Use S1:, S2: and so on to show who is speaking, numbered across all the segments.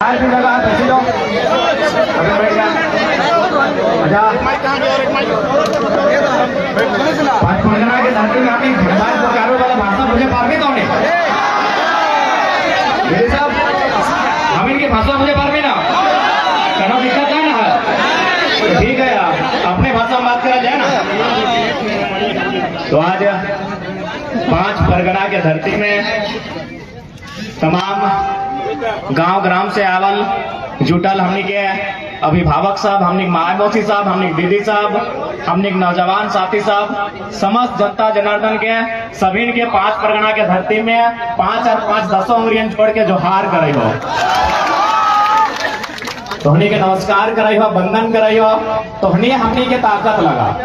S1: पाँच परगना के धरती में आपने घरदार सरकारों वाला भाषा मुझे पार में कौन है साहब? हम इनकी भाषा मुझे पार में ना करना दिक्कत है ना। तो ठीक है अपने भाषा में बात करा जाए ना। तो आज पांच परगना के धरती में तमाम गांव ग्राम से आवल जुटल हमनी के अभिभावक साहब, हमनी माय मौसी साहब, हमनी दीदी साहब, हमनी नौजवान साथी साहब, समस्त जनता जनार्दन के सभी के पांच परगना के धरती में 5 और 5 10 उंगलियां छोड़ के जोहार करे हो, तोहनी के नमस्कार करे हो, वंदन करे हो। तोहनी हमनी के ताकत लगा,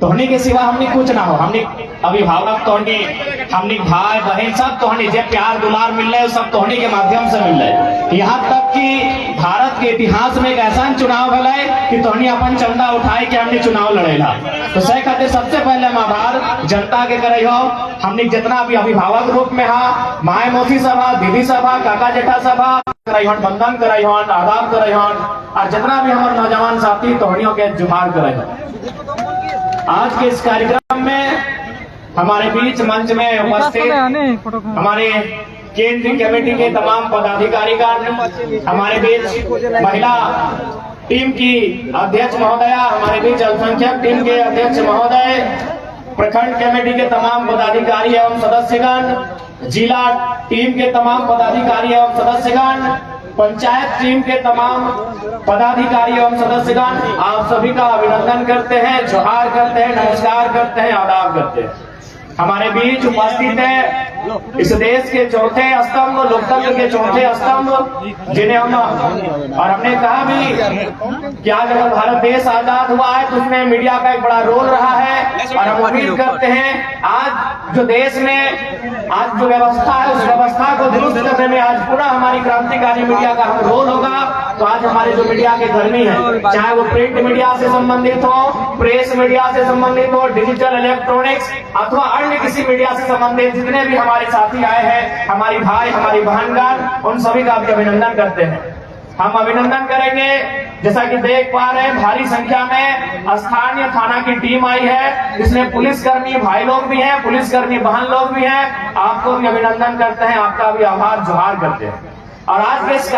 S1: तोहनी के सिवा हमनी कुछ ना हो। हमनी अभिभावक तोहनी, हमनी भाई बहन सब तोहनी जे प्यार दुलार मिल रहे सब तोहनी के माध्यम से मिल रहे। यहाँ तक कि भारत के इतिहास में एक ऐसा चुनाव भले कि तोहनी अपन चंदा उठाई के हमनी चुनाव लड़ेला। तो सही खातिर सबसे पहले हम आभार जनता के करे हो। हमनी जितना भी अभिभावक रूप में हा, माए मौसी सभा, दीदी सभा, काका जेठा सभा करहन, बंधन करहन, आदाब करहन, और जितना भी हमारे नौजवान साथी तोहनियों के जुहार करहन। आज के इस कार्यक्रम में हमारे बीच मंच में उपस्थित हमारे केंद्रीय कमेटी के तमाम पदाधिकारीगण, हमारे बीच महिला टीम की अध्यक्ष महोदया, हमारे बीच अल्पसंख्यक टीम के अध्यक्ष महोदय, प्रखंड कमेटी के तमाम पदाधिकारी एवं सदस्यगण, जिला टीम के तमाम पदाधिकारी एवं सदस्यगण, पंचायत टीम के तमाम पदाधिकारी एवं सदस्यगण, आप सभी का अभिनंदन करते हैं, जोहार करते हैं, नमस्कार करते हैं, आदाब करते हैं। हमारे बीच उपस्थित है इस देश के चौथे स्तंभ, लोकतंत्र के चौथे स्तंभ, जिन्हें हम और हमने कहा भी कि आज अगर भारत देश आजाद हुआ है तो उसमें मीडिया का एक बड़ा रोल रहा है। और हम उम्मीद करते हैं आज जो देश में आज जो व्यवस्था है उस व्यवस्था को दुरुस्त करने में आज पुनः हमारी क्रांतिकारी मीडिया का रोल होगा। तो आज हमारे जो मीडिया के कर्मी है, चाहे वो प्रिंट मीडिया से संबंधित हो, प्रेस मीडिया से संबंधित हो, डिजिटल इलेक्ट्रॉनिक्स अथवा अन्य किसी मीडिया से संबंधित जितने भी हमारे साथी आए हैं, हमारी भाई हमारी बहनगण, उन सभी का भी अभिनंदन करते हैं। हम अभिनंदन करेंगे। जैसा कि देख पा रहे हैं भारी संख्या में स्थानीय थाना की टीम आई है, जिसमें पुलिसकर्मी भाई लोग भी हैं, पुलिसकर्मी बहन लोग भी हैं। आपको भी अभिनंदन करते हैं, आपका भी आभार जोहार करते हैं। और आज के इस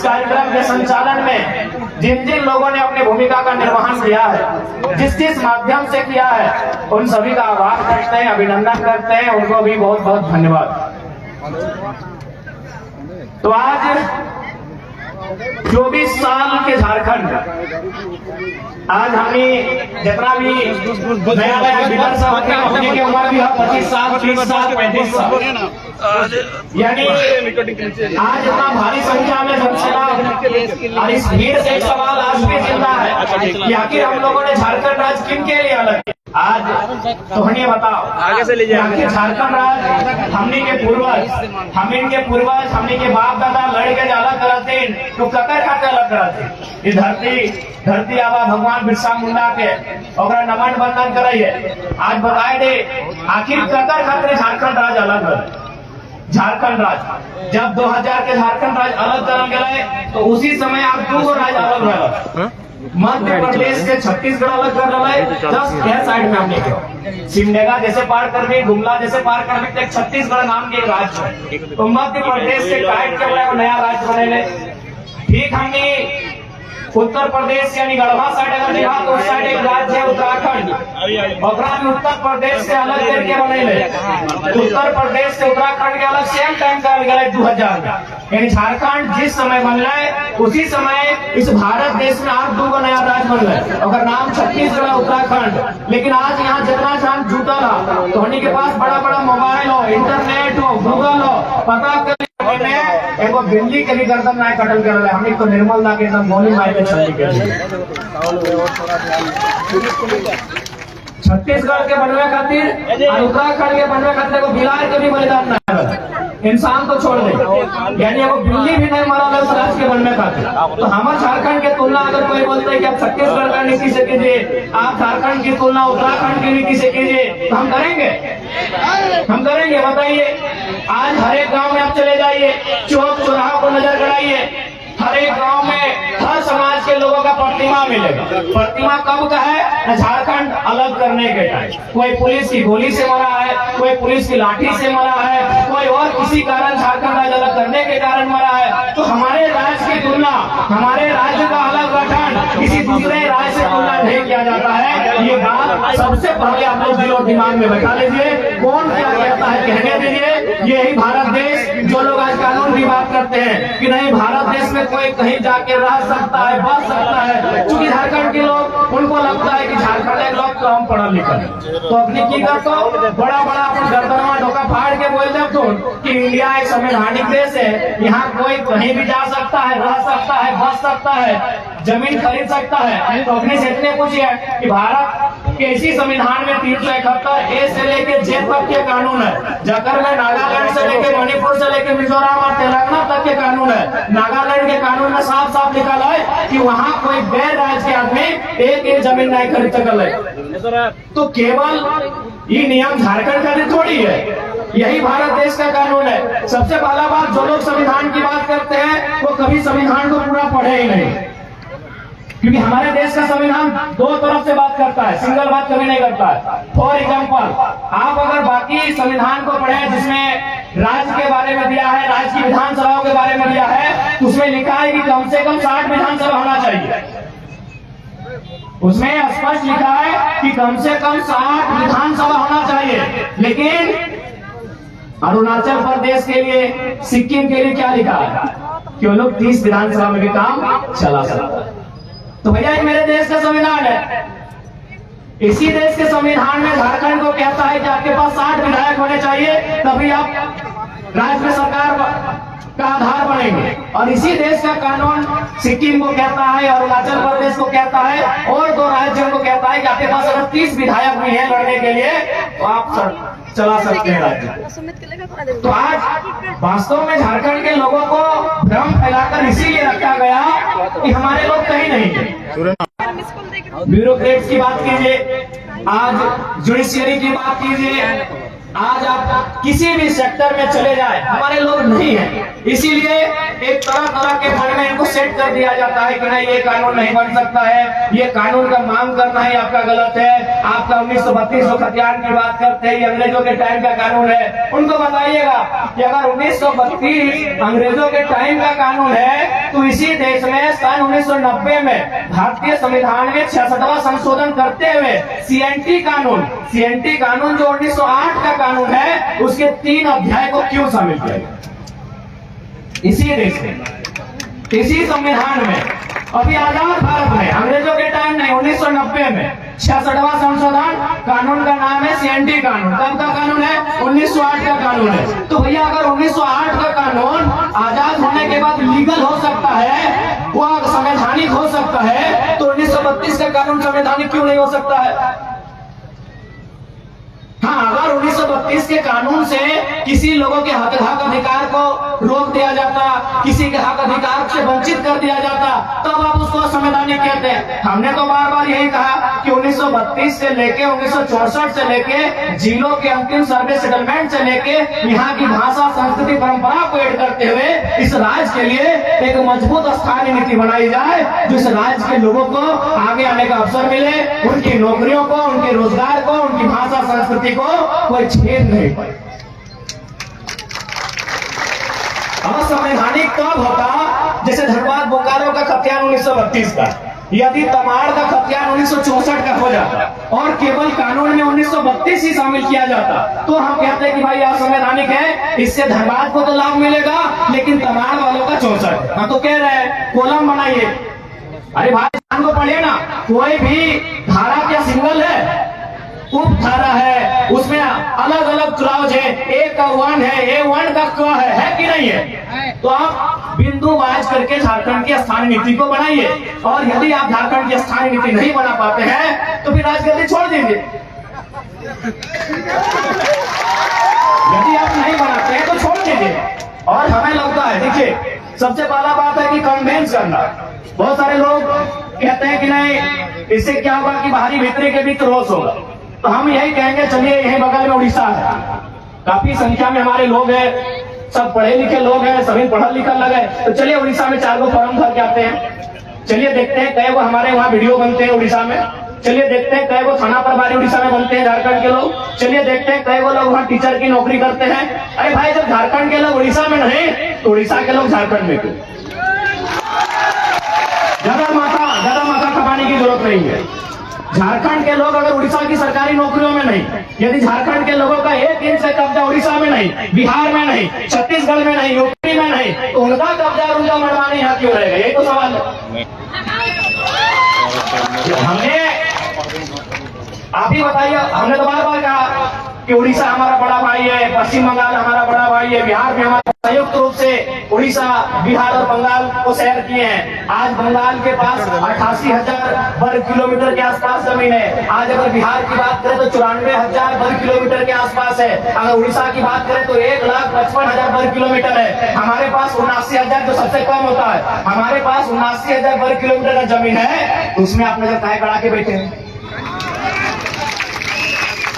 S1: कार्यक्रम के संचालन में जिन जिन लोगों ने अपनी भूमिका का निर्वहन किया है, जिस माध्यम से किया है, उन सभी का आभार करते हैं, अभिनंदन करते हैं, उनको भी बहुत बहुत धन्यवाद। तो आज 24 साल के झारखंड, आज हमें जितना भी नया नया लीडर साहब होने की उम्र भी है 25 साल, 30 साल, 35 साल, यानी आज इतना भारी संख्या में जनसभा और इस भीड़ से एक सवाल आज भी जिंदा है कि आखिर हम लोगों ने झारखंड राज्य किन के लिए अलग किया। आज तोहनी बताओ आगे से लीजिए, आखिर झारखंड राज्य हमने के पूर्वज, हमने के बाप दादा लड़ के अलग करते तो ककर खाते अलग करते। इस धरती आबा भगवान बिरसा मुंडा के ओकरा नमन बंदन कराइए। आज बताए दे आखिर ककर खाते झारखंड राज्य अलग रहे। झारखंड राज्य जब 2000 के झारखंड राज्य अलग करल गए तो उसी समय आप 2 राज्य अलग रहे। मध्य प्रदेश से छत्तीसगढ़ अलग कर रहा है, जस्ट यह साइड में हमने क्यों सिमडेगा जैसे पार कर भी, गुमला जैसे पार कर भी, छत्तीसगढ़ नाम के राज्य है। तो मध्य प्रदेश से काट के बड़ा नया राज्य बने। ठीक हमने उत्तर प्रदेश यानी गढ़वा साइड अगर देखा तो उस साइड एक राज्य है उत्तराखंड, उत्तर प्रदेश से अलग करके बने। उत्तर प्रदेश से उत्तराखंड के अलग सेम टाइम का 2000 का, यानी झारखंड जिस समय बन रहा है उसी समय इस भारत देश में आज 2 नया राज्य बन रहा है, अगर नाम छत्तीसगढ़ उत्तराखंड। लेकिन आज यहाँ जितना जान जुटा रहा तो उन्हीं के पास बड़ा बड़ा मोबाइल हो, इंटरनेट हो, गूगल हो, पता कर एगो बिल्ली के भी गर्दन ना कटल कर रहे। हमने तो निर्मल ना के एकदम गोली मार के छत्तीसगढ़ के बनवे खातिर और उत्तराखंड के बनवे खातिर को बिलार के भी बलिदान ना, इंसान तो छोड़ दे, यानी वो बिल्ली भी नहीं मारा उस राज्य के बनवे खातिर। तो हमारे झारखंड के तुलना अगर कोई बोलते है कि आप छत्तीसगढ़ का नीति से कीजिए, आप झारखंड की तुलना उत्तराखंड की नीति से कीजिए, तो हम करेंगे बताइए। आज हर एक गांव में आप चले जाइए, चौक चौराहा को नजर गड़ाइए, हर एक गांव में हर समाज के लोगों का प्रतिमा मिलेगा। प्रतिमा कब का है? झारखंड अलग करने के टाइम। कोई पुलिस की गोली से मरा है, कोई पुलिस की लाठी से मरा है, कोई और किसी कारण झारखंड राज्य अलग करने के कारण मरा है। तो हमारे राज्य की तुलना, हमारे राज्य का अलग गठन किसी दूसरे राज्य से तुलना नहीं किया जाता है। ये बात सबसे पहले आप लोग दिलो दिमाग में बैठा लीजिए। कौन क्या कहता है कहने दीजिए। यही भारत देश, जो लोग आज कानून की बात करते हैं कि नहीं भारत देश में कोई कहीं जाके रह सकता है, बच सकता है, क्योंकि झारखंड के लोग, उनको लगता है कि झारखंड के लोग कम पढ़ा लिखा है। तो अपनी की करते बड़ा बड़ा अपन गर्दनमा ढोका फाड़ के बोल दे तो कि इंडिया एक संवैधानिक देश है, यहाँ कोई कहीं भी जा सकता है, रह सकता है, बच सकता है, जमीन खरीद सकता है। तो अपने से इतने पूछिए कि भारत के इसी संविधान में 371 ए से लेके जे तक के कानून है। जाकर में नागालैंड से लेके मणिपुर से लेके मिजोरम और तेलंगाना तक के कानून है। नागालैंड के कानून में साफ साफ लिखा है कि वहाँ कोई गैर राज्य के आदमी एक जमीन नहीं खरीद सकल है। तो केवल ये नियम झारखंड का भी थोड़ी है, यही भारत देश का कानून है। सबसे पहला बात, जो लोग संविधान की बात करते हैं वो कभी संविधान को पूरा पढ़े ही नहीं, क्योंकि हमारे देश का संविधान दो तरफ से बात करता है, सिंगल बात कभी नहीं करता है। फॉर एग्जाम्पल, आप अगर बाकी संविधान को पढ़े जिसमें राज्य के बारे में दिया है, राज्य की विधानसभाओं के बारे में दिया है, तो उसमें लिखा है कि कम से कम 60 विधानसभा होना चाहिए। उसमें स्पष्ट लिखा है कि कम से कम 60 विधानसभा होना चाहिए। लेकिन अरुणाचल प्रदेश के लिए, सिक्किम के लिए क्या लिखा है कि वो लोग 30 विधानसभा में भी काम चला सकता है। तो भैया ये मेरे देश का संविधान है। इसी देश के संविधान में झारखंड को कहता है कि आपके पास 60 विधायक होने चाहिए, तभी आप राज्य में सरकार का आधार बनेंगे। और इसी देश का कानून सिक्किम को कहता है, अरुणाचल प्रदेश को कहता है, और 2 राज्यों को कहता है कि आपके पास अगर 30 विधायक भी हैं लड़ने के लिए तो आप चला सकते हैं राज्य। तो आज वास्तव में झारखंड के लोगों को भ्रम फैलाकर इसीलिए रखा गया कि हमारे लोग कहीं नहीं है। ब्यूरोक्रेट्स की बात कीजिए, आज जुडिशियरी की बात कीजिए, आज आप किसी भी सेक्टर में चले जाए हमारे लोग नहीं है। इसीलिए एक तरह तरह के मन में इनको सेट कर दिया जाता है कि नहीं ये कानून नहीं बन सकता है, ये कानून का मांग करना ही आपका गलत है। आपका 1932 खतियान की बात करते हैं, ये अंग्रेजों के टाइम का कानून है। उनको बताइएगा कि अगर 1932 अंग्रेजों के टाइम का कानून है तो इसी देश में सन 1990 में भारतीय संविधान में 66वां संशोधन करते हुए सीएनटी कानून जो 1908 का कानून है उसके 3 अध्याय को क्यों शामिल किया गया? इसी देश में, इसी संविधान में, अभी आजाद भारत में, अंग्रेजों के टाइम नहीं, 1990 में 66वां संशोधन कानून का नाम है सीएनटी कानून। कब का कानून है? 1908 का कानून है। तो भैया अगर 1908 का कानून आजाद होने के बाद लीगल हो सकता है, वो संवैधानिक हो सकता है, तो 1932 का कानून संवैधानिक क्यों नहीं हो सकता है? हाँ, अगर 1932 के कानून से किसी लोगों के हक अधिकार को रोक दिया जाता, किसी के हक अधिकार से वंचित कर दिया जाता, तब आप उसको असंवैधानिक कहते हैं। हमने तो बार बार यही कहा कि 1932 से लेके 1964 से लेके जिलों के अंतिम सर्वे सेटलमेंट से लेके यहाँ की भाषा, संस्कृति, परंपरा को ऐड करते हुए इस राज्य के लिए एक मजबूत स्थानीय नीति बनाई जाए, जो इस राज्य के लोगों को आगे आने का अवसर मिले, उनकी नौकरियों को, उनके रोजगार को, उनकी भाषा, संस्कृति को कोई छेद नहीं पाए। असंवैधानिक तब होता जैसे धनबाद बोकारो का खतियान 1932 का, यदि तमाड़ का खतियान 1964 का हो जाता और केवल कानून में 1932 ही शामिल किया जाता, तो हम कहते हैं कि भाई असंवैधानिक है, इससे धनबाद को तो लाभ मिलेगा लेकिन तमाड़ वालों का 64। हम तो कह रहे हैं कॉलम बनाइए। अरे भाई को पढ़िए ना, कोई भी धारा क्या सिंगल है? उप धारा है, उसमें अलग अलग क्लॉज है, ए का 1 है, A1 का क है कि नहीं है? तो आप बिंदुवार करके झारखंड की स्थानीय नीति को बनाइए, और यदि आप झारखंड की स्थानीय नीति नहीं बना पाते हैं तो फिर राजगद्दी छोड़ दीजिए। यदि आप नहीं बनाते हैं तो छोड़ दीजिए। और हमें लगता है, देखिए सबसे पहला बात है कि कन्वेंस करना। बहुत सारे लोग कहते हैं कि नहीं इससे क्या होगा कि बाहरी भीतरी के बीच रोष होगा, तो हम यही कहेंगे चलिए यही बगल में उड़ीसा है, काफी संख्या में हमारे लोग हैं, सब पढ़े लिखे लोग हैं, सभी पढ़ा लिखा लगे। तो चलिए उड़ीसा में 4 फॉर्म भर के आते हैं। चलिए देखते हैं कई वो हमारे वहाँ वीडियो बनते हैं उड़ीसा में। चलिए देखते हैं कई वो थाना प्रभारी उड़ीसा में बनते हैं झारखंड के लोग। चलिए देखते हैं कई वो लोग वहाँ टीचर की नौकरी करते हैं। अरे भाई, जब झारखंड के लोग उड़ीसा में नहीं तो उड़ीसा के लोग झारखंड में क्यों? ज्यादा माथा खपाने की जरूरत नहीं है। झारखंड के लोग अगर उड़ीसा की सरकारी नौकरियों में नहीं, यदि झारखंड के लोगों का 1 इंच से कब्जा उड़ीसा में नहीं, बिहार में नहीं, छत्तीसगढ़ में नहीं, यूपी में नहीं, तो उनका कब्जा उनका मनमानी यहाँ क्यों रहेगा? यही तो सवाल है। हमने, आप ही बताइए, हमने तो बार बार कहा कि उड़ीसा हमारा बड़ा भाई है, पश्चिम बंगाल हमारा बड़ा भाई है, बिहार में हमारा संयुक्त रूप से उड़ीसा, बिहार और बंगाल को शेयर किए हैं। आज बंगाल के पास 88,000 वर्ग किलोमीटर के आसपास जमीन है। आज अगर बिहार की बात करें तो 94,000 वर्ग किलोमीटर के आसपास है। अगर उड़ीसा की बात करें तो 1,55,000 वर्ग किलोमीटर है। हमारे पास 79,000 जो सबसे कम होता है, हमारे पास 79,000 वर्ग किलोमीटर का जमीन है। तो उसमें आप नजर काहे गड़ा के बैठे हैं?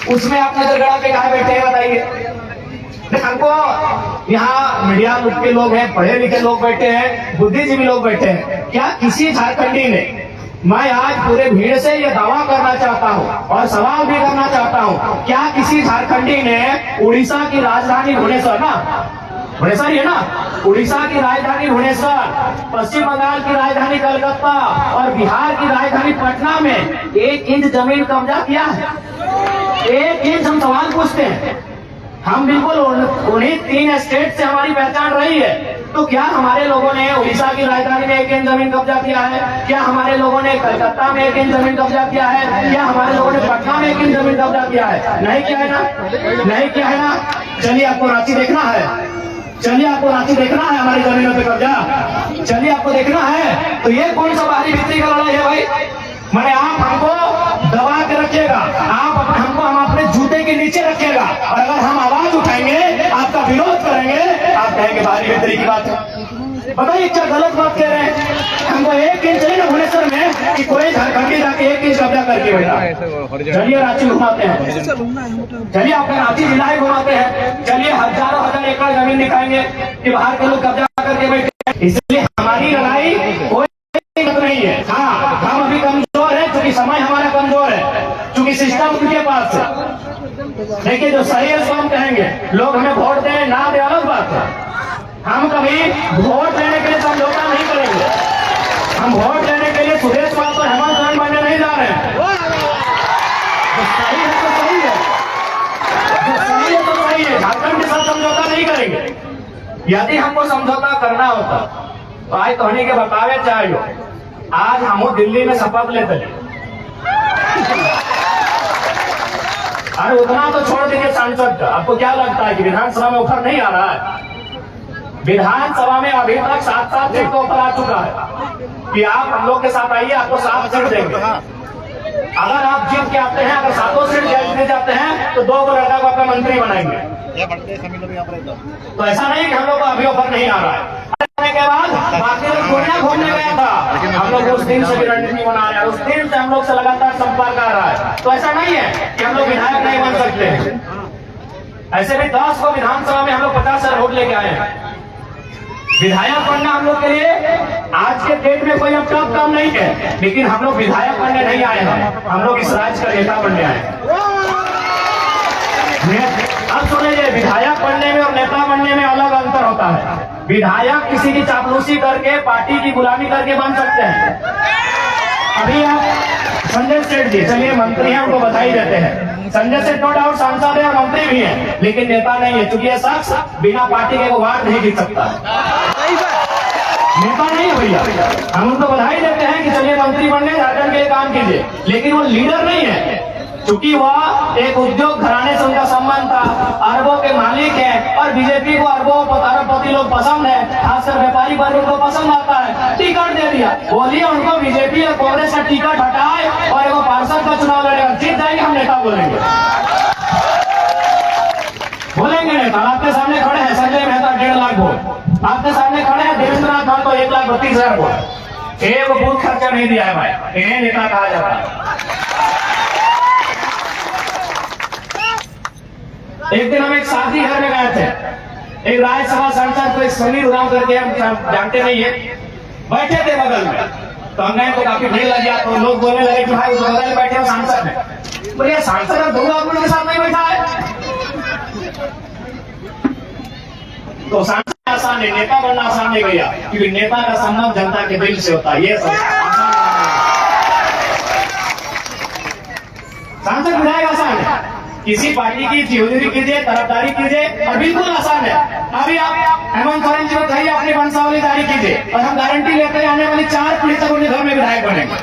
S1: उसमें आप नजर गड़ा के कहा बैठे हैं बताइए? हमको यहाँ मीडिया के लोग हैं, पढ़े लिखे लोग बैठे हैं, बुद्धिजीवी लोग बैठे हैं। क्या किसी झारखंडी ने, मैं आज पूरे भीड़ से ये दावा करना चाहता हूँ और सवाल भी करना चाहता हूँ, क्या किसी झारखंडी ने उड़ीसा की राजधानी भुवनेश्वर, ना भुवनेश्वर ही है ना, उड़ीसा की राजधानी भुवनेश्वर, पश्चिम बंगाल की राजधानी कलकत्ता और बिहार की राजधानी पटना में 1 इंच जमीन कब्जा किया है? 1 इंच हम सवाल पूछते हैं। हम बिल्कुल उन्हीं 3 स्टेट से हमारी पहचान रही है। तो क्या हमारे लोगों ने उड़ीसा की राजधानी में 1 इंच जमीन कब्जा किया है? क्या हमारे लोगों ने कलकत्ता में 1 इंच जमीन कब्जा किया है? क्या हमारे लोगों ने पटना में 1 इंच जमीन कब्जा किया है? नहीं किया है ना, नहीं किया है ना। चलिए आपको रांची देखना है, चलिए आपको रांची देखना है हमारी जमीनों पे कब्जा, चलिए आपको देखना है। तो ये कौन सा बाहरी भित्ती का लड़ाई है भाई? मैंने आप हमको दबा के रखिएगा, आप हमको हम अपने जूते के नीचे रखिएगा, और अगर हम आवाज उठाएंगे, आपका विरोध करेंगे, आप कहेंगे बाहरी भित्ती की बात है। बताइए क्या गलत बात कह रहे हैं? हमको 1 इंच नहीं ना भुवनेश्वर में कि कोई झारखंडी जाके 1 इंच कब्जा करके बैठा। चलिए रांची घुमाते हैं, चलिए आपका रांची जिला ही घुमाते हैं। चलिए हजारों हजार एकड़ जमीन दिखाएंगे कि बाहर के लोग कब्जा करके बैठे। इसलिए हमारी लड़ाई कोई नहीं है। हाँ, हम अभी कमजोर है क्योंकि समय हमारा कमजोर है, क्योंकि सिस्टम उनके पास है। देखिए जो सही है उसको हम कहेंगे, लोग हमें वोट दें ना दे अलग बात है। हम कभी वोट देने के लिए समझौता नहीं करेंगे। हम वोट देने के लिए सुदेश पाल और हेमंत सोरेन बनने नहीं जा रहे हैं। जो सही है तो सही है, जो सही है तो सही है। झारखंड के साथ समझौता नहीं करेंगे। यदि हमको समझौता करना होता तो आज कहने के बतावे चाहिए, आज हम दिल्ली में शपथ लेते। अरे उतना तो छोड़ दीजिए सांसद का। आपको क्या लगता है कि विधानसभा में ऑफर नहीं आ रहा है? विधानसभा में अभी तक 7 सीट का ऑफर आ चुका है कि आप हम लोग के साथ आइए, आपको 7 सीट देंगे। अगर आप जीत के आते हैं, अगर 7 सीट जीत जाते हैं तो 2 लड़का को अपना मंत्री बनाएंगे। तो ऐसा नहीं कि हम लोग को अभी ऑफर नहीं आ रहा है। के बाद बाकी लोग दुनिया घूमने गया था, हम लोग उस दिन से भी रणनीति बना रहे हैं, उस दिन से हम लोग से लगातार संपर्क आ रहा है। तो ऐसा नहीं है कि हम लोग विधायक नहीं बन सकते। ऐसे भी 10 को विधानसभा में हम लोग 50 वोट लेके आए हैं। विधायक बनना हम लोग के लिए आज के डेट में कोई अब टफ काम नहीं है, लेकिन हम लोग विधायक बनने नहीं आए हैं, हम लोग इस राज्य का नेता बनने आए हैं। अब सुनिए, विधायक बनने में और नेता बनने में अलग अंतर होता है। विधायक किसी की चापलूसी करके, पार्टी की गुलामी करके बन सकते हैं। अभी आप संजय सेठ जी, चलिए मंत्री हैं, उनको बधाई देते हैं। संजय सेठ नो डाउट सांसद है और मंत्री भी हैं, लेकिन नेता नहीं है, क्योंकि ये शख्स बिना पार्टी के वार्ड नहीं जीत सकता। नेता नहीं है भैया। हम उनको बधाई देते हैं कि चलिए मंत्री बनने, झारखंड के लिए काम कीजिए, लेकिन वो लीडर नहीं है। क्योंकि वह एक उद्योग घराने से उनका संबंध था, अरबों के मालिक है, और बीजेपी को अरबपति लोग पसंद है, खासकर व्यापारी वर्ग को पसंद आता है। टिकट दे दिया, बोलिए उनको बीजेपी और कांग्रेस का टिकट हटाए और एक पार्षद का चुनाव लड़ेगा, जीत जाएंगे, हम नेता बोलेंगे। बोलेंगे नेता। आपके सामने खड़े हैं संजय मेहता 1.5 लाख वोट, आपके सामने खड़े हैं देवेंद्र नाथ महतो 1,32,000 वोट। एक बूथ खर्चा नहीं दिया है भाई, इन्हें नेता कहा जाता है। एक दिन हम एक शादी घर में गए थे, एक राज्यसभा सांसद कोई सुनील उरांव करके, हम जानते नहीं है, बैठे थे बगल में। तो हम गए तो काफी भीड़ लग गया, तो लोग बोलने लगे कि भाई उस बगल में बैठे हो सांसद है। बोले सांसद और दो आदमी के साथ नहीं बैठा है। तो सांसद आसान है, नेता बनना आसान नहीं भैया, क्योंकि नेता का संबंध जनता के दिल से होता है। ये सांसद विधायक आसान है, किसी पार्टी की जिम्मेदारी कीजिए, तरफदारी कीजिए, और बिल्कुल आसान है। अभी आप हेमंत सोरेन जी को कहिए अपनी वंशावली जारी कीजिए, और हम गारंटी लेते हैं आने वाली 4 पीढ़ी तक उनके घर में विधायक बनेंगे।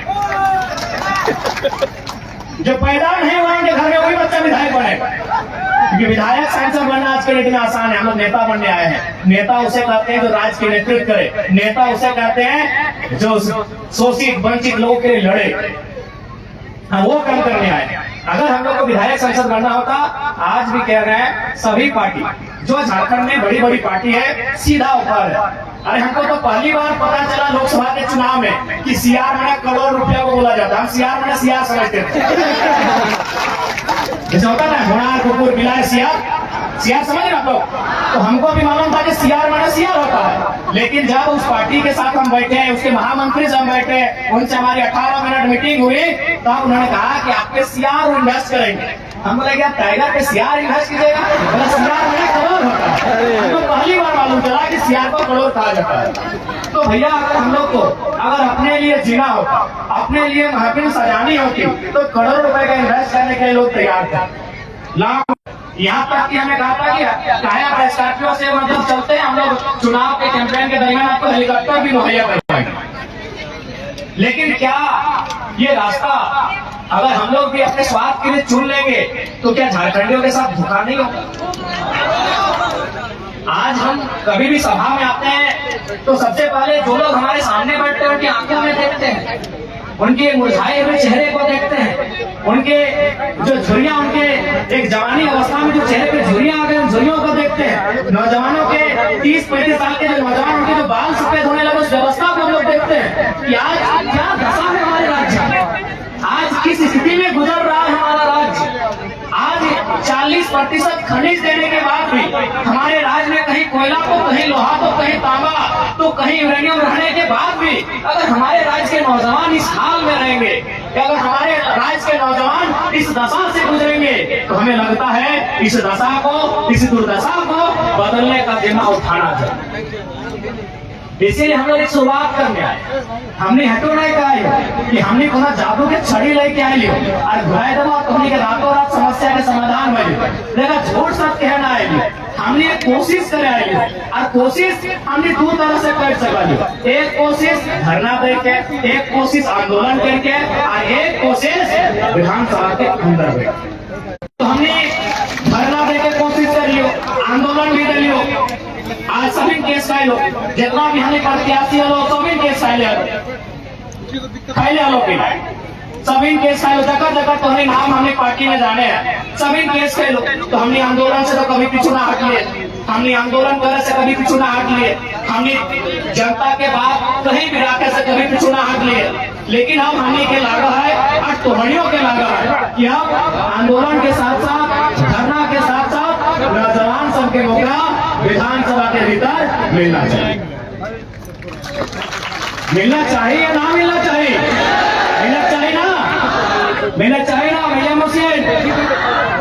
S1: जो पैदा नहीं हुआ उनके घर में वही बच्चा विधायक बनेगा, क्योंकि विधायक सांसद बनना आज के डेट में आसान है। हम लोग नेता बनने आए हैं। नेता उसे कहते हैं जो राज्य के नेतृत्व करे, नेता उसे कहते हैं जो शोषित वंचित लोगों के लिए लड़े। हम वो काम करने आए। अगर हम लोग को विधायक संसद बनना होता, आज भी कह रहे हैं सभी पार्टी जो झारखंड में बड़ी बड़ी पार्टी है सीधा ऊपर है। अरे हमको तो पहली बार पता चला लोकसभा के चुनाव में कि सीआर मैंने करोड़ रुपया को बोला जाता। हम सीआर मैंने सीआर समझते थे, जैसे होता ना घोड़ा कुकुर बिलाए सीआर समझ रहे आप लोग। तो हमको भी मालूम था कि सीआर मैंने सीआर होता है, लेकिन जब उस पार्टी के साथ हम बैठे, उसके महामंत्री से हम बैठे, उनसे हमारी 18 मिनट मीटिंग हुई, तब उन्होंने कहा कि आपके सीआर इन्वेस्ट करेंगे। हम बोले क्या टाइगर पे सीआर इन्वेस्ट कीजिएगा? बोला सीआर मैंने करोड़ होता है। हमको पहली बार मालूम चला कि सीआर को करोड़ कहा जाता है। तो भैया अगर हम लोग को अगर अपने लिए जीना होता, अपने लिए महफिल सजानी होती, तो करोड़ रुपए का इन्वेस्ट करने के लिए लोग तैयार थे। लाख यहाँ तक कि हमें कहा था कि चाहे आप स्कॉर्पियो से मतलब चलते हैं, हम लोग चुनाव के कैंपेन के दरमियान आपको हेलीकॉप्टर भी मुहैया करवाएंगे। लेकिन क्या ये रास्ता अगर हम लोग भी अपने स्वार्थ के लिए चुन लेंगे तो क्या झारखंडियों के साथ धोखा नहीं होगा? आज हम कभी भी सभा में आते हैं तो सबसे पहले जो लोग हमारे सामने बैठते हैं उनकी आंखों में देखते हैं, उनके मुरझाए हुए चेहरे को देखते हैं, उनके जो झुर्रियां, उनके एक जवानी अवस्था में जो चेहरे पे झुर्रियां आ गए, उन झुर्रियों को देखते हैं। नौजवानों के 30-35 साल के जो नौजवान, उनके जो बाल सफेद होने लगे, उस व्यवस्था को हम लोग देखते हैं कि आज क्या दशा है हमारे राज्य, आज किस स्थिति में गुजर रहा है हमारा राज्य। आज 40% खनिज देने के बाद भी हमारे राज्य में कहीं कोयला तो कहीं लोहा तो कहीं तांबा तो कहीं यूरेनियम रहने के बाद भी अगर हमारे राज्य के नौजवान इस हाल में रहेंगे, अगर हमारे राज्य के नौजवान इस दशा से गुजरेंगे, तो हमें लगता है इस दशा को, इस दुर्दशा को बदलने का जिम्मा उठाना चाहिए। इसीलिए हम लोग एक शुरुआत करने आए। हमने हटो नहीं कहा कि हमने कोनो जादू के छड़ी लेके आए लियो और घुराए दबा तो हमने के रातों रात समस्या के समाधान में लेकिन झूठ सब कहना है। हमने एक कोशिश करे आई और कोशिश हमने 2 तरह से कर सकते। एक कोशिश धरना देके, एक कोशिश आंदोलन करके, और एक कोशिश विधानसभा के अंदर बैठ। तो हमने धरना देके कोशिश कर लियो, आंदोलन भी कर लियो। आज सभी केस फाइल जितना भी हमें प्रत्याशी हो सभी केस फाइल सभी केस फाइल जगह जगह तो हमें नाम हमने पार्टी में जाने हैं, सभी केस फाइल। तो हमने आंदोलन से तो कभी पीछू ना हट लिए, हमने आंदोलन करे से कभी पीछू ना हट लिए, हमने जनता के बाद कहीं भी राके से कभी पीछू ना हट लिए। लेकिन अब हमने के लागा है और टोहड़ियों के लागा है कि अब आंदोलन के साथ साथ, धरना के साथ साथ नौजवान सबके मौका विधानसभा के भीतर मिलना चाहिए। मिलना चाहिए या ना मिलना चाहिए? मिलना चाहिए ना, मिलना चाहिए ना भैया मुझसे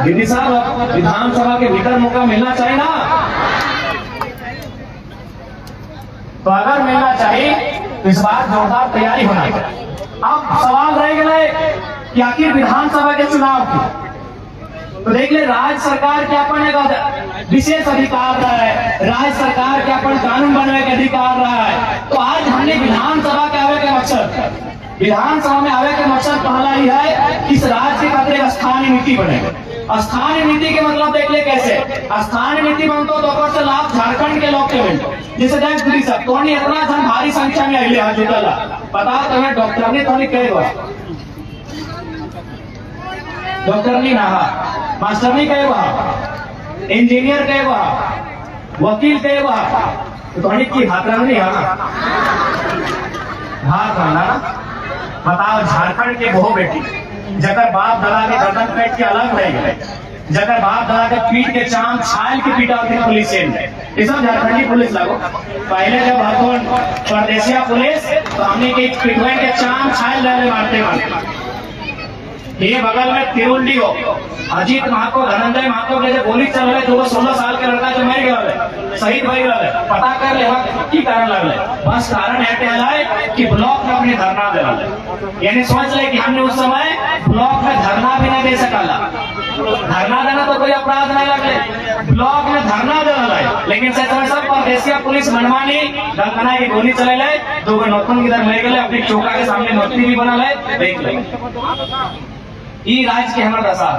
S1: दीदी साहब, विधानसभा के भीतर मौका मिलना चाहिए ना। तो अगर मिलना चाहिए तो इस बार जोरदार तैयारी होना चाहिए। अब सवाल रह गए कि आखिर विधानसभा के चुनाव की तो देख ले, राज्य सरकार के अपन विशेष अधिकार रहा है, राज्य सरकार के अपन कानून बनाने का अधिकार रहा है। तो आज हमने विधानसभा के आवे के मकसद, विधानसभा में आवे के मकसद पहला ही है कि इस राज्य के खातिर स्थानीय नीति बनेगा। स्थानीय नीति के मतलब देख ले कैसे स्थानीय नीति बनतो तो ऊपर से लाभ झारखंड के लोग के मिलते। जैसे देख दूरी सब तो इतना धन भारी संख्या में अहिले आज जुटला बताओ तुम्हें डॉक्टर ने तो कहेगा, डॉक्टर नहीं रहा, मास्टर नहीं कहेगा, इंजीनियर कहेगा, वकील कहेगा, तो थोड़ी की हाथ नहीं आना हाथ आना। बताओ झारखंड के बहु बेटी जगह बाप दादा के गर्दन पेट के अलग रह गए, जगह बाप दादा के पीट के चांद छाल के पीटा होती है पुलिस से ये सब झारखंडी पुलिस लागो। पहले जब हरकोन परदेसिया पुलिस तो हमने के पिटवाई के चांद छाल रहे मारते मारते। ये बगल में तिरुंडी हो अजीत महतो धनंजय महतो के जो गोली चल रहे जो 16 साल के लड़का जो मर गया शहीद भाई रहे पता कर ले की कारण लगले बस कारण है कि ब्लॉक में अपने धरना दे यानी सोच ले कि हमने उस समय ब्लॉक में धरना भी नहीं दे सकला। धरना देना तो कोई अपराध नहीं लगले ब्लॉक में धरना देना लेकिन सब परदेसिया पुलिस मनमानी दलकना की गोली चले ले दो नौतन इधर मर गए अपनी चौका के सामने नौकरी भी बना ले देख ले ये राज्य के हमारा दशा।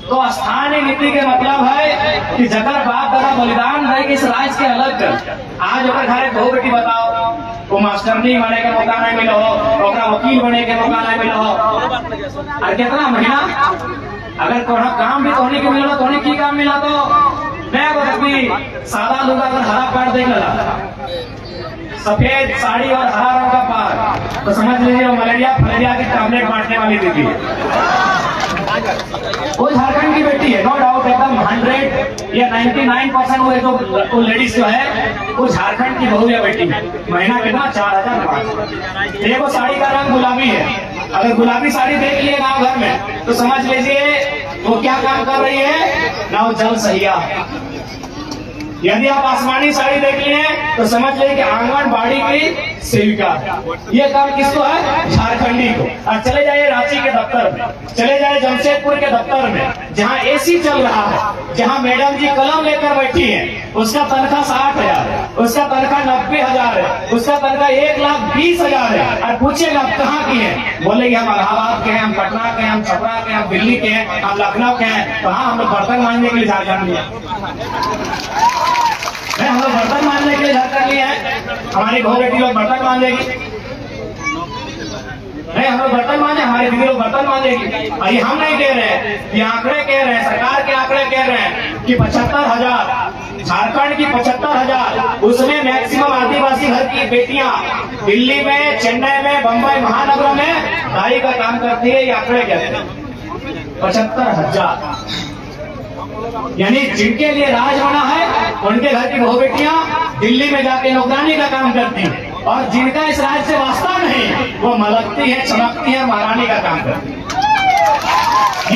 S1: तो स्थानीय नीति के मतलब है कि जगह बाप दादा बलिदान है कि इस राज्य के अलग कर आज अगर घर बहु बेटी बताओ वो मास्टरनी बने के मौका नहीं मिलो हो वकील बने के मौका नहीं मिलो हो और कितना महीना अगर कोई काम भी तोहनी के मिलो तोहनी की काम मिला तो मैं भी सादा लुगा अगर हरा पैर देख लगा सफेद साड़ी और हरा रंग का पार तो समझ लीजिए मलेरिया फलेरिया की टैबलेट बांटने वाली दीदी वो झारखंड की बेटी है नो डाउट एकदम 100 या 99% वो लेडीज जो है वो झारखंड की बहू या बेटी है। महीना कितना 4000 देखो साड़ी का रंग गुलाबी है अगर गुलाबी साड़ी देख लिए गाँव घर में तो समझ लीजिए वो क्या काम कर रही है ना वो जल सहिया। यदि आप आसमानी साड़ी देख लिए तो समझ लें कि आंगनबाड़ी की सेविका ये काम किसको है झारखंडी को। और चले जाइए रांची के दफ्तर में चले जाए जमशेदपुर के दफ्तर में जहां एसी चल रहा है जहां मैडम जी कलम लेकर बैठी हैं उसका तनख्वाह 60,000 है उसका तनख्वाह 90,000 है उसका तनख्वाह 1,20,000 है। और पूछेगा आप कहाँ की है बोलेगी हम इलाहाबाद के हैं हम पटना के हैं हम छपरा के हैं हम दिल्ली के हैं हम लखनऊ के हैं। तो हाँ हम लोग बर्तन मांजने के लिए झारखंड में हम लोग बर्तन मांजने के लिए झारखंड लिए हैं हमारी बहू बेटी लोग बर्तन मांजेगी नहीं हम लोग बर्तन मांजे हमारे दीदी लोग बर्तन मांजेगी। और ये हम नहीं कह रहे हैं ये आंकड़े कह रहे हैं सरकार के आंकड़े कह रहे हैं कि 75,000 झारखंड की 75,000 उसमें मैक्सिमम आदिवासी घर की बेटियां दिल्ली में चेन्नई में बंबई महानगरों में नाई का काम करती है ये आंकड़े कहते हैं 75,000 यानी जिनके लिए राज बना है उनके घर की बहू बेटियां दिल्ली में जाके नौकरानी का काम करती हैं और जिनका इस राज्य से वास्ता नहीं वो मलकती है चमकती है महारानी का काम करती है।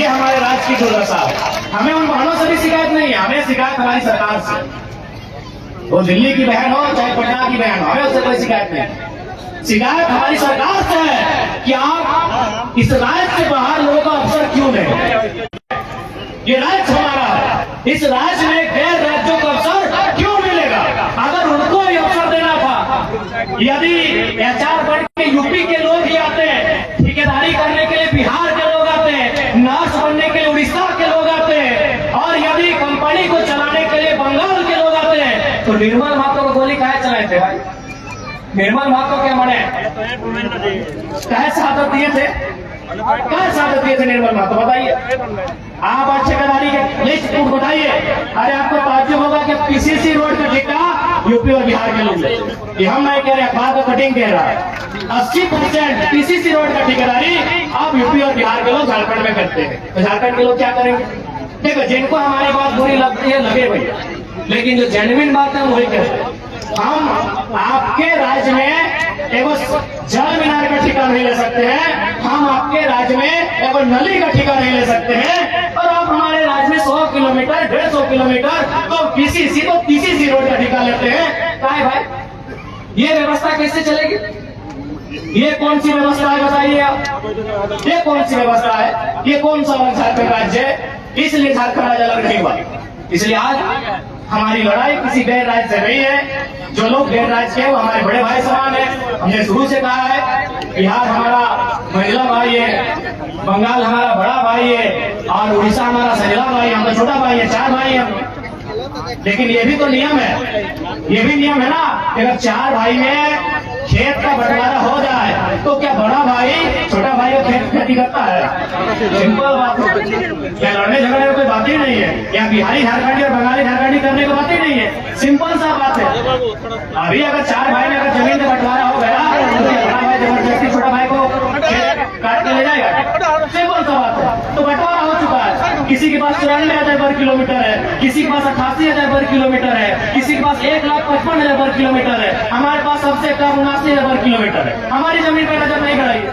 S1: ये हमारे राज्य की दुर्दशा है। हमें उन बहनों से भी शिकायत नहीं है हमें शिकायत हमारी सरकार से वो दिल्ली की बहन हो चाहे पटना की बहन हो हमें उससे कोई शिकायत नहीं। शिकायत हमारी सरकार से है कि आप इस राज्य से बाहर लोगों का अवसर क्यों नहीं। ये राज्य हमारा है इस राज्य में गैर राज्यों को अवसर क्यों मिलेगा। अगर उनको ये अवसर देना था यदि एचआर बन के यूपी के लोग ही आते हैं ठेकेदारी करने के लिए बिहार के लोग आते हैं नर्स बनने के लिए उड़ीसा के लोग आते हैं और यदि कंपनी को चलाने के लिए बंगाल के लोग आते हैं तो निर्मल महतो को गोली काहे चलाए थे भाई। निर्मल महतो क्या बने कहे शहादत दिए थे क्या शहादत दिए थे निर्मल महतो बताइए। आप आज ठेकेदारी के लिस्ट बताइए अरे आपको ताज्जुब होगा कि पीसीसी रोड का ठेका यूपी और बिहार के लोग ये हम नहीं कह रहे अखबार को कटिंग कह रहा है 80% पीसीसी रोड का ठेकेदारी आप यूपी और बिहार के लोग झारखंड में करते हैं। तो झारखंड के लोग क्या करेंगे देखो जिनको हमारी बात बुरी लगती है लगे भैया लेकिन जो जेन्युइन बात है वही कहते हैं। हम आपके राज्य में एगो जल मीनार का ठेका नहीं ले सकते हैं हम आपके राज्य में एगो नली का ठेका नहीं ले सकते हैं और आप हमारे राज्य में 100 किलोमीटर 150 किलोमीटर तो पीसीसी रोड का ठेका लेते हैं। काहे भाई ये व्यवस्था कैसे चलेगी ये कौन सी व्यवस्था है बताइए आप ये कौन सी व्यवस्था है ये कौन सा झारखंड राज्य है इसलिए झारखंड राज्य अलग नहीं हुआ। इसलिए आज हमारी लड़ाई किसी गैर राज्य से नहीं है। जो लोग गैर राज्य के वो हमारे बड़े भाई समान है। हमने शुरू से कहा है बिहार हमारा महिला भाई है बंगाल हमारा बड़ा भाई है और उड़ीसा हमारा सजला भाई है हम छोटा भाई है 4 भाई है। लेकिन ये भी तो नियम है ये भी नियम है ना अगर 4 भाई में खेत का बंटवारा हो जाए तो क्या बड़ा भाई छोटा भाई को खेत खेती करता है। सिंपल बात क्या लड़ने झगड़ने में कोई बात ही नहीं है या बिहारी झारखंडी और बंगाली झारखंडी करने की बात ही नहीं है सिंपल सा बात है। अभी अगर 4 भाई में अगर जमीन का बंटवारा हो गया तो बड़ा भाई जबरदस्ती छोटा भाई को काट के ले जाएगा सिंपल सा बात है। तो बंटवारा हो चुका है किसी के पास पास 94,000 वर्ग किलोमीटर है, किसी के पास 88,000 वर्ग किलोमीटर है, किसी के पास 1,55,000 वर्ग किलोमीटर है, हमारे पास सबसे कम 79,000 वर्ग किलोमीटर है। हमारी जमीन पर नजर नहीं गड़ाइए,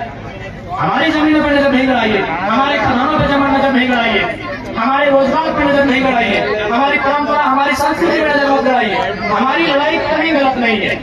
S1: हमारी जमीनों पर नजर नहीं गड़ाइए, हमारे खदानों पर नजर नहीं गड़ाइए, हमारे रोजगार पर नजर नहीं गड़ाइए, हमारी परंपरा हमारी संस्कृति पर नजर मत गड़ाइए। हमारी लड़ाई कहीं गलत नहीं है,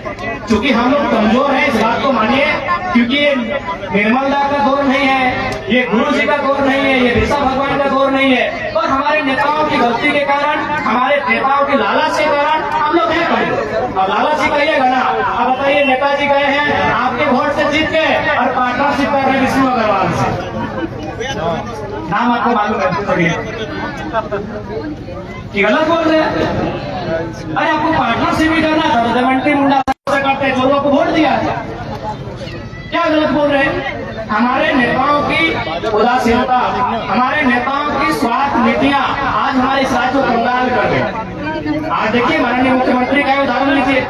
S1: क्योंकि हम लोग कमजोर हैं, इस बात को मानिए। क्योंकि ये निर्मल दास का दौर नहीं है, ये गुरु जी का दौर नहीं है, ये ऋषभ भगवान का दौर नहीं है, और हमारे नेताओं की गलती के कारण, हमारे नेताओं के लालच के कारण हम लोग हैं खड़े। अब लालच ही कहिएगा ना। अब बताइए, नेताजी गए हैं आपके वोट से जीत गए और पार्टनरशिप कर रहे विष्णु अग्रवाल से, नाम आपको मालूम है कि गलत बोल रहे हैं। अरे आपको पार्टनरशिप भी करना था, जयमंत्री मुंडा से करते, जो लोगों को वोट दिया है, क्या गलत बोल रहे हैं? हमारे नेताओं की उदासीनता, हमारे नेताओं की स्वार्थ नीतियां आज हमारे इस राज्य को कंगाल कर गए। आज देखिए, माननीय मुख्यमंत्री का उदाहरण लीजिए।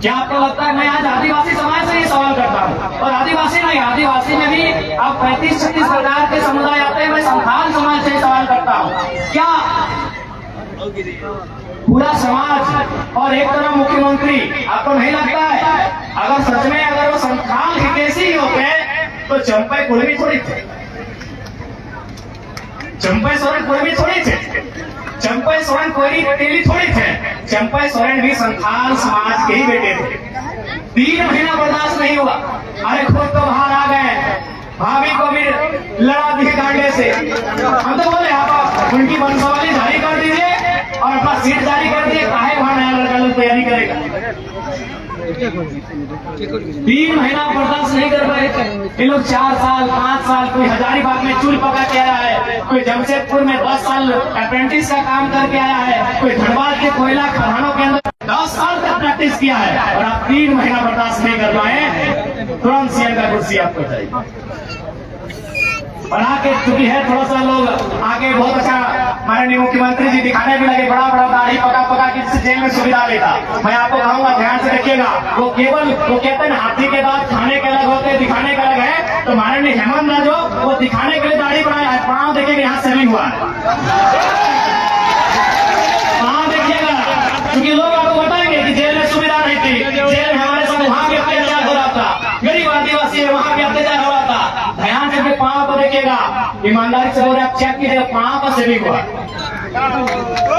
S1: क्या आपको लगता है मैं आज आदिवासी समाज से ये सवाल करता हूँ, और आदिवासी नहीं, आदिवासी में भी अब 35-36 प्रकार के समुदाय आते हैं, मैं संथाल समाज से सवाल करता हूँ। क्या पूरा समाज और एक तरफ मुख्यमंत्री, आपको नहीं लगता है अगर सच में अगर वो संथाल हितैषी ही होते तो चंपई कुड़मी थोड़ी थे, चंपई सोरेन कुड़मी थोड़ी थे, चंपई सोरेन कोई तेली थोड़ी थे, चंपई सोरेन भी संथाल समाज के ही बेटे थे। 3 महीना बर्दाश्त नहीं हुआ, अरे खुद तो बाहर आ गए, भाभी को भी लड़ा दिए कांडे से। हम तो बोले आप उनकी वंशावली जारी कर दीजिए और अपना सीट जारी कर दिए, काहे वहां नया लड़का लोग तैयारी करेगा। 3 महीना बर्दाश्त नहीं कर पाए ये लोग। 4 साल 5 साल, कोई हजारीबाग में चूल पका के आया है, कोई जमशेदपुर में 10 साल अप्रेंटिस का काम करके आया है, कोई धनबाद के कोयला खदानों के अंदर 10 साल तक प्रैक्टिस किया है, और आप 3 महीना बर्दाश्त नहीं कर पाए, तुरंत सीएम का कुर्सी आपको चाहिए। और आगे चुकी है थोड़ा सा लोग आगे बहुत अच्छा माननीय मुख्यमंत्री जी दिखाने भी लगे, बड़ा बड़ा दाढ़ी पका पका के जेल में सुविधा लेता। मैं आपको कहूंगा ध्यान से देखिएगा, वो केवल वो कहते हैं हाथी के दांत खाने के अलग होते हैं, दिखाने के अलग है। तो माननीय हेमंत राज वो दिखाने के लिए दाढ़ी बनाया है, पाँव देखिएगा यहाँ सेविंग हुआ है, पाँव देखिएगा, क्योंकि लोग आपको बताएंगे कि जेल में सुविधा नहीं थी, जेल में हमारे साथ वहां भी अत्याचार हो रहा था, गरीब आदिवासी है वहां भी अत्याचार हो रहा था। ध्यान से पाँव को देखिएगा, ईमानदारी से बोल रहे आप चेक कीजिएगा, पाँव का सेविंग हुआ।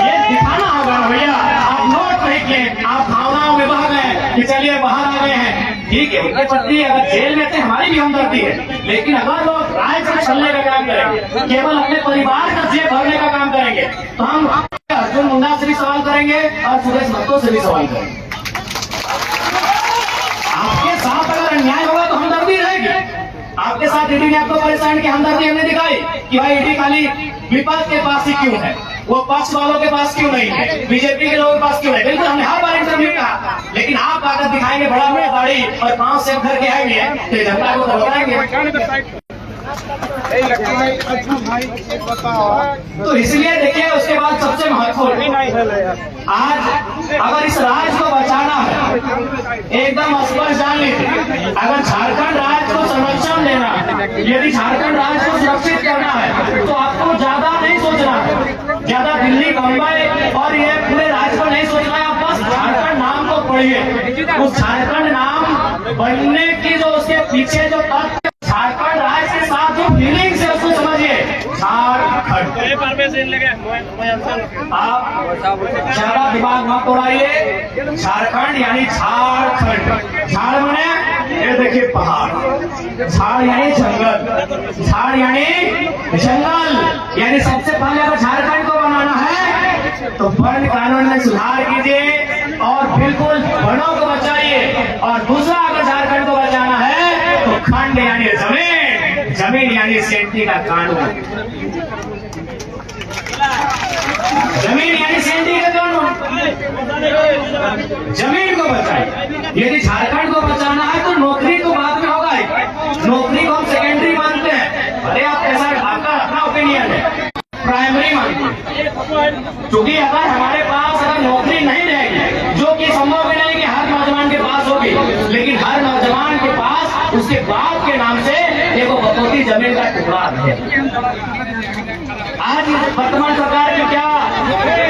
S1: ये दिखाना होगा ना भैया, आप नोट नहीं किए, आप भावनाओं में बह गए कि चलिए बाहर आ गए हैं, ठीक है। उनके प्रति अगर जेल में थे हमारी भी हमदर्दी है, लेकिन अगर लोग राय से छलने का काम करेंगे, केवल अपने परिवार का जेब भरने का काम करेंगे, तो हम अर्जुन मुंडा से भी सवाल करेंगे और सुरेश महतो से भी सवाल करेंगे। आपके साथ अगर अन्याय होगा तो हमदर्दी रहेगी। आपके साथ ईडी ने आपको परेशान की हमदर्दी हमने दिखाई कि भाई ईडी खाली विपक्ष के पास ही क्यों है, वो पक्ष वालों के पास क्यों नहीं है, बीजेपी के लोगों के पास क्यों है। बिल्कुल हमने हर बार इंटरव्यू कहा, लेकिन आप आकर दिखाएंगे बड़ा बड़ा दाढ़ी और 5 से घर के आएंगे तो जनता को बताएंगे। तो इसलिए देखिए, उसके बाद सबसे महत्वपूर्ण, आज अगर इस राज्य को बचाना है, एकदम स्पष्ट जान लीजिए, अगर झारखंड राज्य को संरक्षण देना है, यदि झारखंड राज्य को सुरक्षित करना है, तो आपको ज्यादा नहीं सोचना है, ज्यादा दिल्ली बम्बई और ये पूरे राज्य को नहीं सोचना है। आप बस झारखंड नाम को पढ़िए, उस झारखंड नाम बनने की जो उसके पीछे जो तथ्य, झारखंड राज्य के साथ जो फीलिंग से उसको समझिए, झारखंड। आप ज्यादा दिमाग मत तोड़ाइए, झारखंड यानी झारखंड। झाड़ मने ये देखिए पहाड़, झाड़ यानी जंगल, झाड़ यानी जंगल, यानी सबसे पहले अगर झारखंड को बनाना है तो वन कानून में सुधार कीजिए और बिल्कुल वनों को बचाइए। और दूसरा, अगर झारखंड को बचाना है तो खंड यानी जमीन, जमीन यानी सेंटी का कानून, जमीन यानी सेंटी का कानून, जमीन को बचाइए। यदि झारखंड को बचाना है तो नौकरी तो बाद में होगा ही, नौकरी को हम सेकेंडरी मानते हैं। अरे आप ऐसा आपका अपना ओपिनियन है, प्राइमरी मानते हैं, क्योंकि अगर हमारे पास अगर नौकरी नहीं रहेगी, जो कि संभव भी नहीं कि हर नौजवान के पास होगी, लेकिन हर नौजवान के पास उसके बाप के नाम से एक बतौती जमीन का टुकड़ा है। आज इस वर्तमान सरकार की क्या